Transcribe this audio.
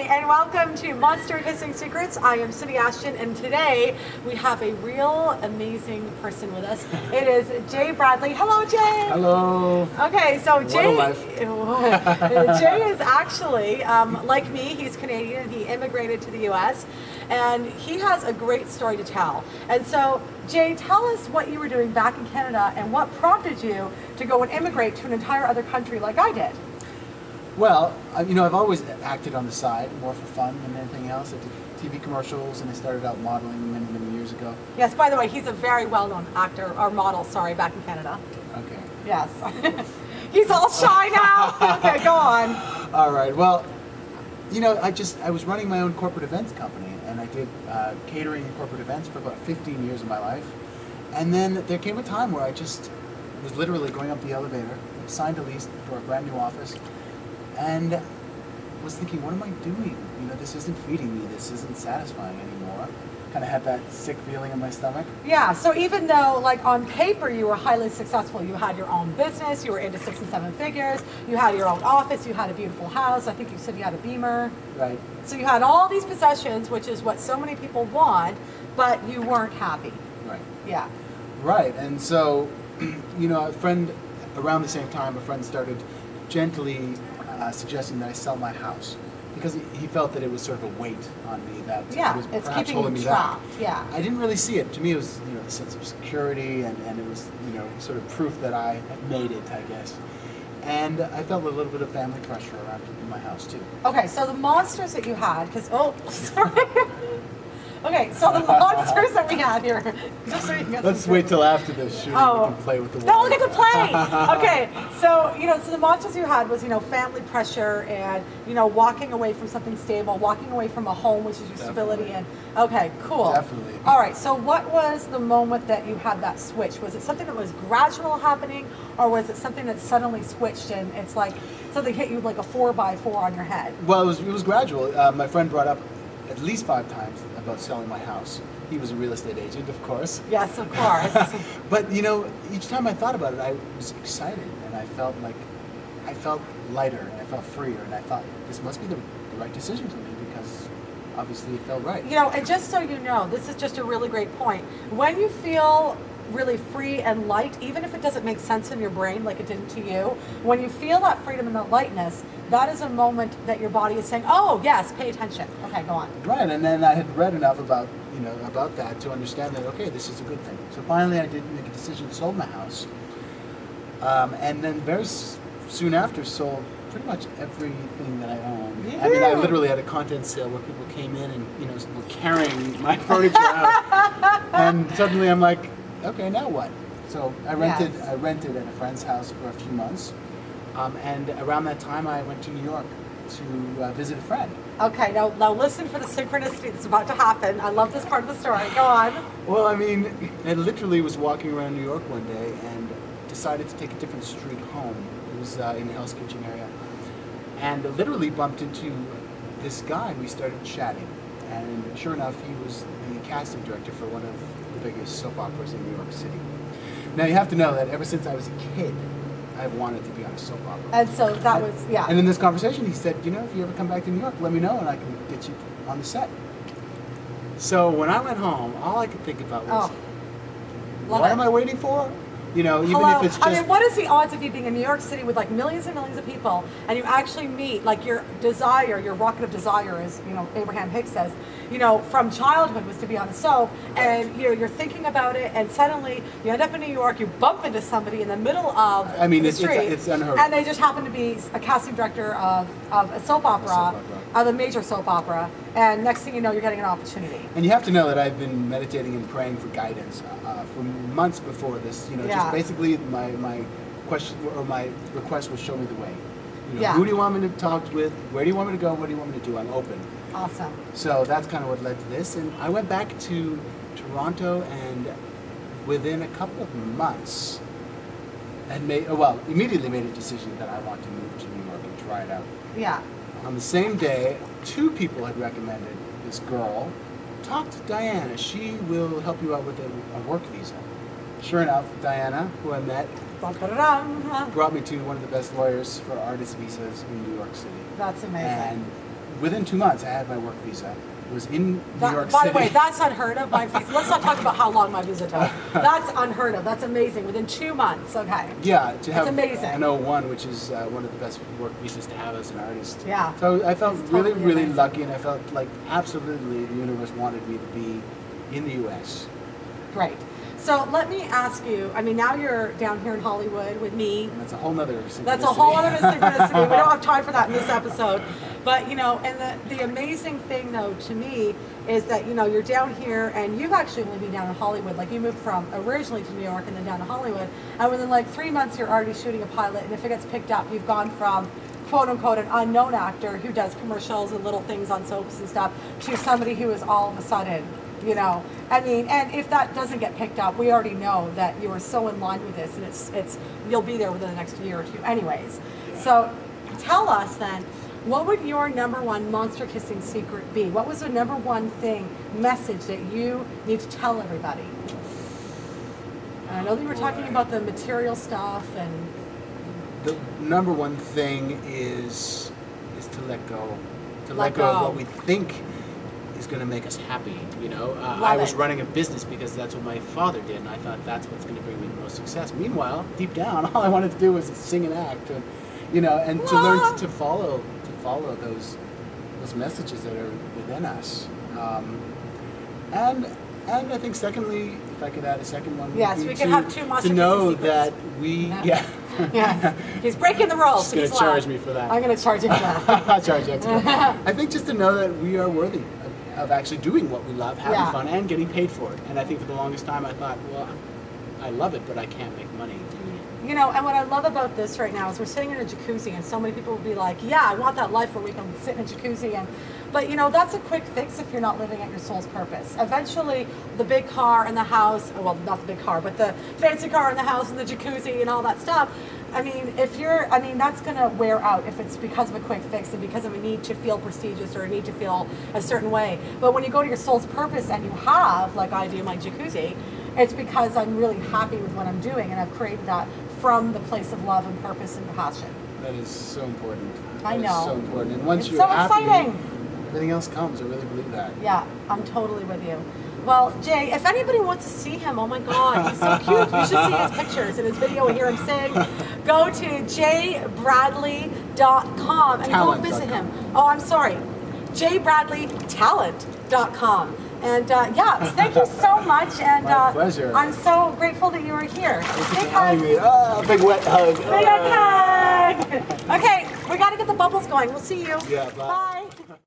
and welcome to Monster-Kissing Secrets. I am Cindy Ashtons, and today we have a real amazing person with us. It is Jay Bradley. Hello, Jay. Hello. Okay, so Jay, Jay is actually, like me, he's Canadian. He immigrated to the U.S., and he has a great story to tell. And so, Jay, tell us what you were doing back in Canada and what prompted you to go and immigrate to an entire other country like I did. Well, you know, I've always acted on the side, more for fun than anything else. I did TV commercials, and I started out modeling many, many years ago. Yes, by the way, he's a very well-known actor, or model, sorry, back in Canada. Okay. Yes. He's all shy now. Okay, go on. All right, well, you know, I was running my own corporate events company, and I did catering and corporate events for about 15 years of my life. And then there came a time where I just was literally going up the elevator, signed a lease for a brand new office, and was thinking, what am I doing? You know, this isn't feeding me, this isn't satisfying anymore. Kind of had that sick feeling in my stomach. Yeah, so even though, like, on paper you were highly successful, you had your own business, you were into 6 and 7 figures, you had your own office, you had a beautiful house, I think you said you had a Beamer. Right. So you had all these possessions, which is what so many people want, but you weren't happy. Right. Yeah. Right, and so, you know, a friend, around the same time, a friend started gently suggesting that I sell my house, because he felt that it was sort of a weight on me that was it's perhaps keeping holding you me trapped. back. Yeah. I didn't really see it. To me, it was, you know, the sense of security, and it was, you know, sort of proof that I had made it, I guess. And I felt a little bit of family pressure around keeping my house too. Okay, so the monsters that you had, because, oh, sorry. Okay, so the monsters that we had here. Just so you can get Let's wait till after this shoot. Oh. We can play with the No, water. we get to play. Okay, so, you know, so the monsters you had was, you know, family pressure and, you know, walking away from something stable, walking away from a home, which is your stability. And okay, cool. Definitely. All right, so what was the moment that you had that switch? Was it something that was gradual happening, or was it something that suddenly switched and it's like something hit you like a 4x4 on your head? Well, it was gradual. My friend brought up at least 5 times about selling my house. He was a real estate agent, of course. Yes, of course. But, you know, each time I thought about it, I was excited, and I felt lighter, and I felt freer, and I thought, this must be the right decision for me, because obviously it felt right. You know, and just so you know, this is just a really great point. When you feel really free and light, even if it doesn't make sense in your brain like it didn't to you, when you feel that freedom and that lightness, that is a moment that your body is saying, oh yes, pay attention. Okay, go on. Right, and then I had read enough about, you know, about that to understand that, okay, this is a good thing. So finally I did make a decision, sold my house, and then very soon after sold pretty much everything that I owned. Yeah. I mean, I literally had a content sale where people came in and, you know, were carrying my furniture out, and suddenly I'm like, okay, now what? So I rented at a friend's house for a few months, and around that time I went to New York to visit a friend. Okay, now listen for the synchronicity that's about to happen. I love this part of the story. Go on. Well, I mean, I literally was walking around New York one day and decided to take a different street home. It was in the Hell's Kitchen area, and literally bumped into this guy. We started chatting, and sure enough, he was the casting director for one of the biggest soap operas in New York City. Now, you have to know that ever since I was a kid, I've wanted to be on a soap opera. And so that was, yeah. And in this conversation, he said, you know, if you ever come back to New York, let me know and I can get you on the set. So when I went home, all I could think about was, what am I waiting for? You know, even if it's just... I mean, what is the odds of you being in New York City with like millions and millions of people, and you actually meet like your desire, your rocket of desire, as you know Abraham Hicks says, you know, from childhood was to be on a soap, and you know you're thinking about it, and suddenly you end up in New York, you bump into somebody in the middle of the street, it's unheard of. and they just happen to be a casting director of a soap opera, of a major soap opera, and next thing you know, you're getting an opportunity. And you have to know that I've been meditating and praying for guidance for months before this. You know, just basically my question or my request was show me the way. You know, who do you want me to talk with? Where do you want me to go? What do you want me to do? I'm open. Awesome. So that's kind of what led to this. And I went back to Toronto, and within a couple of months, immediately made a decision that I want to move to New York and try it out. Yeah. On the same day, 2 people had recommended this girl. Talk to Diana. She will help you out with a work visa. Sure enough, Diana, who I met, brought me to one of the best lawyers for artist visas in New York City. That's amazing. And within 2 months, I had my work visa. Was in New York By City. the way, that's unheard of. My visa. Let's not talk about how long my visa took. That's unheard of. That's amazing. Within 2 months. Okay. Yeah, to have amazing. an O1, which is one of the best work visas to have as an artist. Yeah. So I felt It's really, totally really amazing. lucky, and I felt like absolutely the universe wanted me to be in the U.S. Great. So let me ask you, I mean, now you're down here in Hollywood with me. And that's a whole nother synchronicity. That's a whole other synchronicity. We don't have time for that in this episode. But, you know, and the amazing thing, though, to me is that, you know, you're down here and you've actually only been down in Hollywood. Like, you moved from originally to New York and then down to Hollywood. And within like 3 months, you're already shooting a pilot. And if it gets picked up, you've gone from, quote unquote, an unknown actor who does commercials and little things on soaps and stuff to somebody who is all of a sudden, you know, I mean, and if that doesn't get picked up, we already know that you are so in line with this, and it's you'll be there within the next year or two, anyways. So, tell us then, what would your #1 monster kissing secret be? What was the #1 message that you need to tell everybody? And I know that you were talking about the material stuff, and the #1 thing is to let go, let go of what we think is going to make us happy. You know, I was running a business because that's what my father did, and I thought that's what's going to bring me the most success. Meanwhile, deep down, all I wanted to do was sing and act, and you know, and to learn to follow those messages that are within us. And I think secondly, if I could add a second one, yes, we can have 2 monster to know secrets. that we yes, he's breaking the rules. He's going to charge me for that. I'm going to charge him for that. I'll charge you extra. I think just to know that we are worthy of actually doing what we love, having fun, and getting paid for it. And I think for the longest time I thought, well, I love it, but I can't make money. You know, and what I love about this right now is we're sitting in a jacuzzi, and so many people will be like, yeah, I want that life where we can sit in a jacuzzi. But, you know, that's a quick fix if you're not living at your soul's purpose. Eventually, the big car and the house, well, not the big car, but the fancy car and the house and the jacuzzi and all that stuff, I mean, that's going to wear out if it's because of a quick fix and because of a need to feel prestigious or a need to feel a certain way. But when you go to your soul's purpose and you have, like I do, my jacuzzi, it's because I'm really happy with what I'm doing, and I've created that from the place of love and purpose and passion. That is so important. I know. That is so important. And once it's you're so happy, exciting. Everything else comes. I really believe that. Yeah, I'm totally with you. Well, Jay, if anybody wants to see him, oh my God, he's so cute. You should see his pictures and his video and hear him sing. Go to jbradley.com and go visit him. Oh, I'm sorry. jbradleytalent.com. And yeah, thank you so much. And my pleasure. I'm so grateful that you were here. Thank you for having me. Oh, big wet hug. Big hug. Okay, we got to get the bubbles going. We'll see you. Yeah, bye. Bye.